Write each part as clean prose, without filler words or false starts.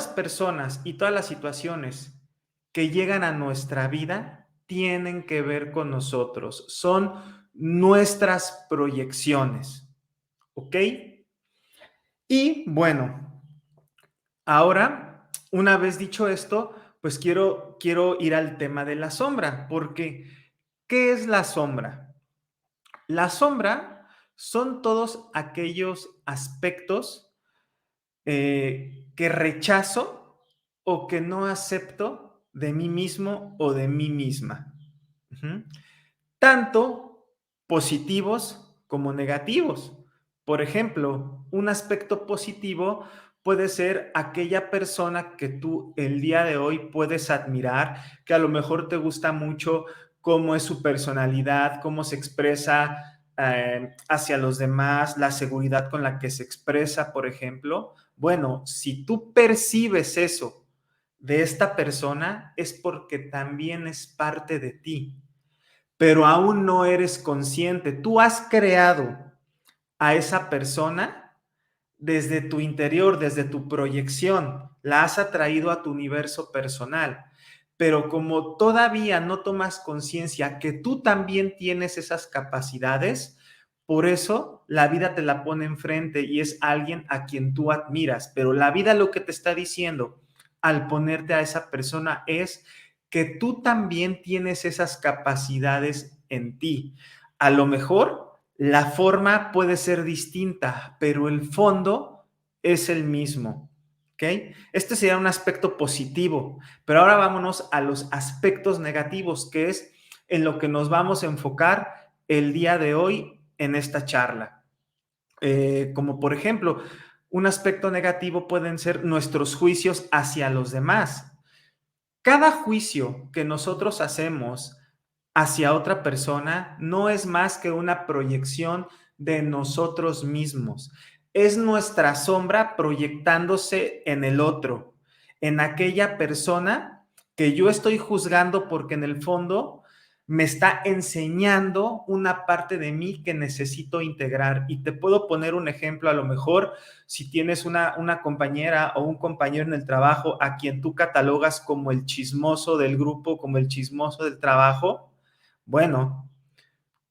las personas y todas las situaciones que llegan a nuestra vida tienen que ver con nosotros, son nuestras proyecciones, ¿ok? Y bueno, ahora, una vez dicho esto, pues quiero ir al tema de la sombra, porque ¿qué es la sombra? La sombra son todos aquellos aspectos que rechazo o que no acepto de mí mismo o de mí misma. Ujú. Tanto positivos como negativos. Por ejemplo, un aspecto positivo puede ser aquella persona que tú el día de hoy puedes admirar, que a lo mejor te gusta mucho cómo es su personalidad, cómo se expresa hacia los demás, la seguridad con la que se expresa, por ejemplo. Bueno, si tú percibes eso de esta persona, es porque también es parte de ti, pero aún no eres consciente. Tú has creado a esa persona desde tu interior, desde tu proyección, la has atraído a tu universo personal. Pero como todavía no tomas conciencia que tú también tienes esas capacidades, por eso la vida te la pone enfrente y es alguien a quien tú admiras. Pero la vida lo que te está diciendo al ponerte a esa persona es que tú también tienes esas capacidades en ti. A lo mejor la forma puede ser distinta, pero el fondo es el mismo. ¿Ok? Este sería un aspecto positivo, pero ahora vámonos a los aspectos negativos, que es en lo que nos vamos a enfocar el día de hoy en esta charla. Como por ejemplo, un aspecto negativo pueden ser nuestros juicios hacia los demás. Cada juicio que nosotros hacemos hacia otra persona no es más que una proyección de nosotros mismos. Es nuestra sombra proyectándose en el otro, en aquella persona que yo estoy juzgando porque en el fondo me está enseñando una parte de mí que necesito integrar. Y te puedo poner un ejemplo, a lo mejor si tienes una compañera o un compañero en el trabajo a quien tú catalogas como el chismoso del grupo, como el chismoso del trabajo, bueno,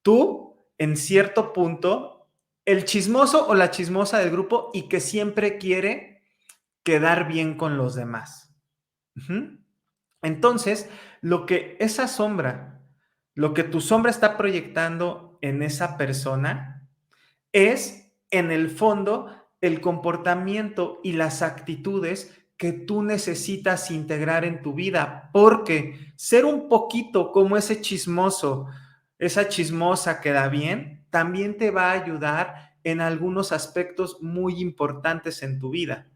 tú en cierto punto, el chismoso o la chismosa del grupo y que siempre quiere quedar bien con los demás. Ujú. Entonces, lo que esa sombra, lo que tu sombra está proyectando en esa persona es, en el fondo, el comportamiento y las actitudes que tú necesitas integrar en tu vida, porque ser un poquito como ese chismoso, esa chismosa que da bien, también te va a ayudar en algunos aspectos muy importantes en tu vida.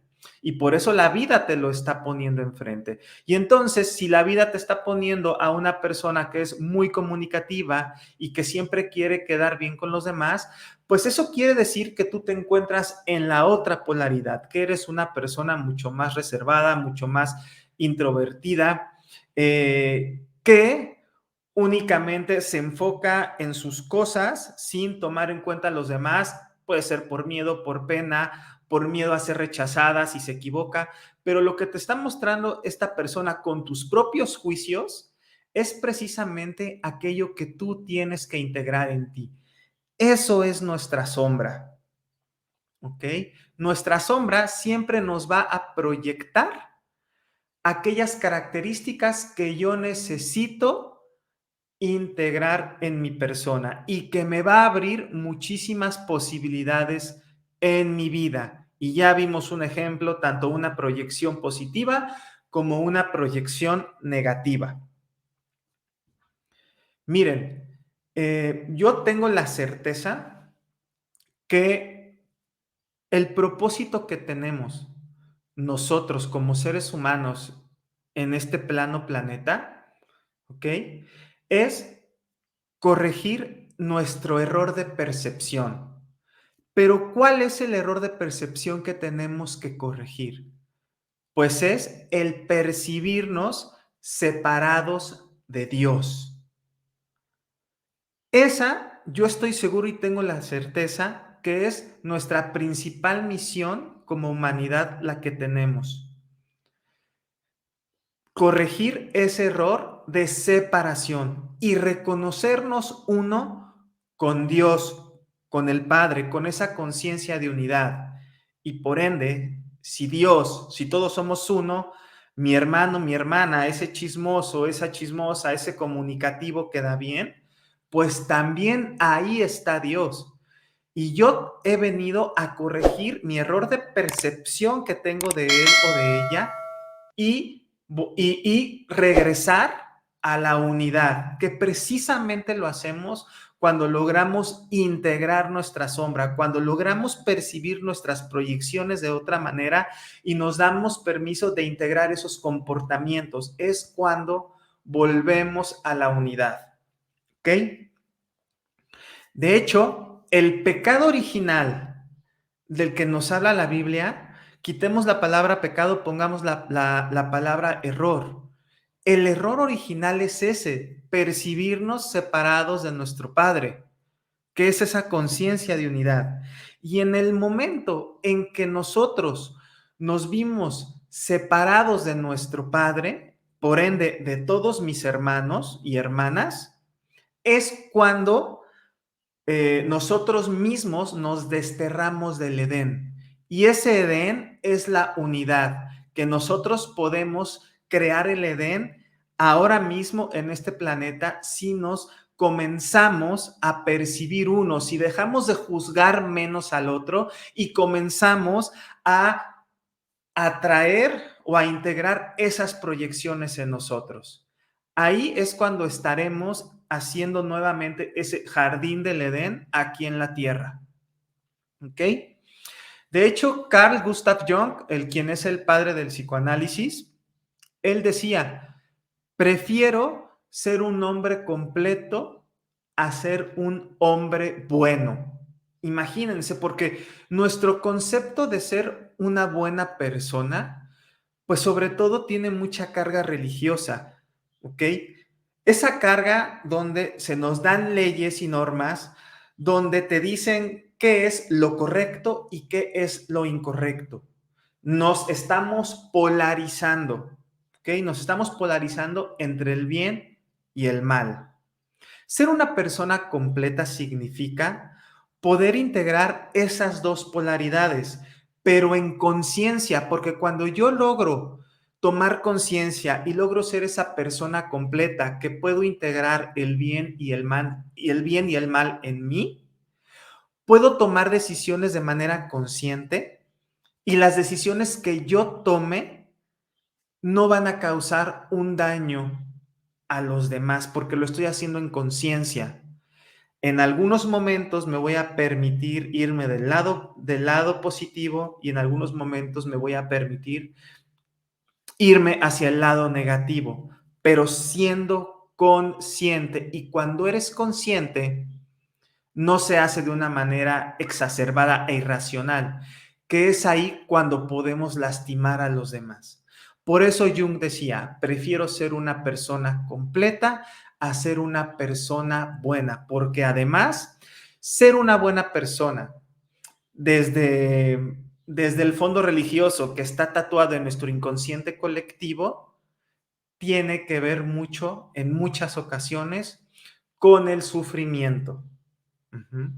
Y por eso la vida te lo está poniendo enfrente. Y entonces, si la vida te está poniendo a una persona que es muy comunicativa y que siempre quiere quedar bien con los demás, pues eso quiere decir que tú te encuentras en la otra polaridad, que eres una persona mucho más reservada, mucho más introvertida, que únicamente se enfoca en sus cosas sin tomar en cuenta a los demás. Puede ser por miedo, por pena, por miedo a ser rechazada si se equivoca, pero lo que te está mostrando esta persona con tus propios juicios es precisamente aquello que tú tienes que integrar en ti. Eso es nuestra sombra, ¿ok? Nuestra sombra siempre nos va a proyectar aquellas características que yo necesito integrar en mi persona y que me va a abrir muchísimas posibilidades en mi vida. Y ya vimos un ejemplo, tanto una proyección positiva como una proyección negativa. Miren, yo tengo la certeza que el propósito que tenemos nosotros como seres humanos en este plano planeta, ¿ok? Es corregir nuestro error de percepción. Pero ¿cuál es el error de percepción que tenemos que corregir? Pues es el percibirnos separados de Dios. Esa, yo estoy seguro y tengo la certeza que es nuestra principal misión como humanidad la que tenemos. corregir ese error de separación y reconocernos uno con Dios, con el Padre, con esa conciencia de unidad. Y por ende, si Dios, si todos somos uno, mi hermano, mi hermana, ese chismoso, esa chismosa, ese comunicativo queda bien, pues también ahí está Dios. Y yo he venido a corregir mi error de percepción que tengo de él o de ella y regresar a la unidad, que precisamente lo hacemos cuando logramos integrar nuestra sombra, cuando logramos percibir nuestras proyecciones de otra manera y nos damos permiso de integrar esos comportamientos. Es cuando volvemos a la unidad. ¿Ok? De hecho, el pecado original del que nos habla la Biblia, quitemos la palabra pecado, pongamos la palabra error. El error original es ese, percibirnos separados de nuestro Padre, que es esa conciencia de unidad. Y en el momento en que nosotros nos vimos separados de nuestro Padre, por ende de todos mis hermanos y hermanas, es cuando nosotros mismos nos desterramos del Edén. Y ese Edén es la unidad, que nosotros podemos crear el Edén ahora mismo en este planeta si nos comenzamos a percibir uno, si dejamos de juzgar menos al otro y comenzamos a atraer o a integrar esas proyecciones en nosotros. Ahí es cuando estaremos haciendo nuevamente ese jardín del Edén aquí en la tierra. ¿Ok? De hecho, Carl Gustav Jung, el quien es el padre del psicoanálisis, él decía, prefiero ser un hombre completo a ser un hombre bueno. Imagínense, porque nuestro concepto de ser una buena persona, pues sobre todo tiene mucha carga religiosa, ¿ok? Esa carga donde se nos dan leyes y normas, donde te dicen qué es lo correcto y qué es lo incorrecto. Nos estamos polarizando, ¿ok? Nos estamos polarizando entre el bien y el mal. Ser una persona completa significa poder integrar esas dos polaridades, pero en conciencia, porque cuando yo logro tomar conciencia y logro ser esa persona completa que puedo integrar el bien y el mal y el bien y el mal en mí, puedo tomar decisiones de manera consciente y las decisiones que yo tome no van a causar un daño a los demás porque lo estoy haciendo en conciencia. En algunos momentos me voy a permitir irme del lado positivo y en algunos momentos me voy a permitir irme hacia el lado negativo, pero siendo consciente. Y cuando eres consciente, no se hace de una manera exacerbada e irracional, que es ahí cuando podemos lastimar a los demás. Por eso Jung decía, prefiero ser una persona completa a ser una persona buena, porque además, ser una buena persona desde el fondo religioso que está tatuado en nuestro inconsciente colectivo, tiene que ver mucho, en muchas ocasiones, con el sufrimiento. Ujú.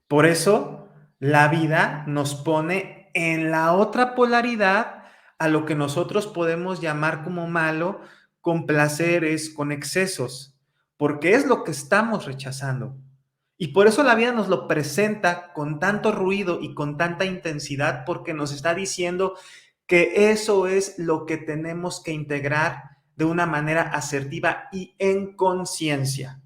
Por eso, la vida nos pone en la otra polaridad a lo que nosotros podemos llamar como malo, con placeres, con excesos, porque es lo que estamos rechazando. Y por eso la vida nos lo presenta con tanto ruido y con tanta intensidad, porque nos está diciendo que eso es lo que tenemos que integrar de una manera asertiva y en conciencia.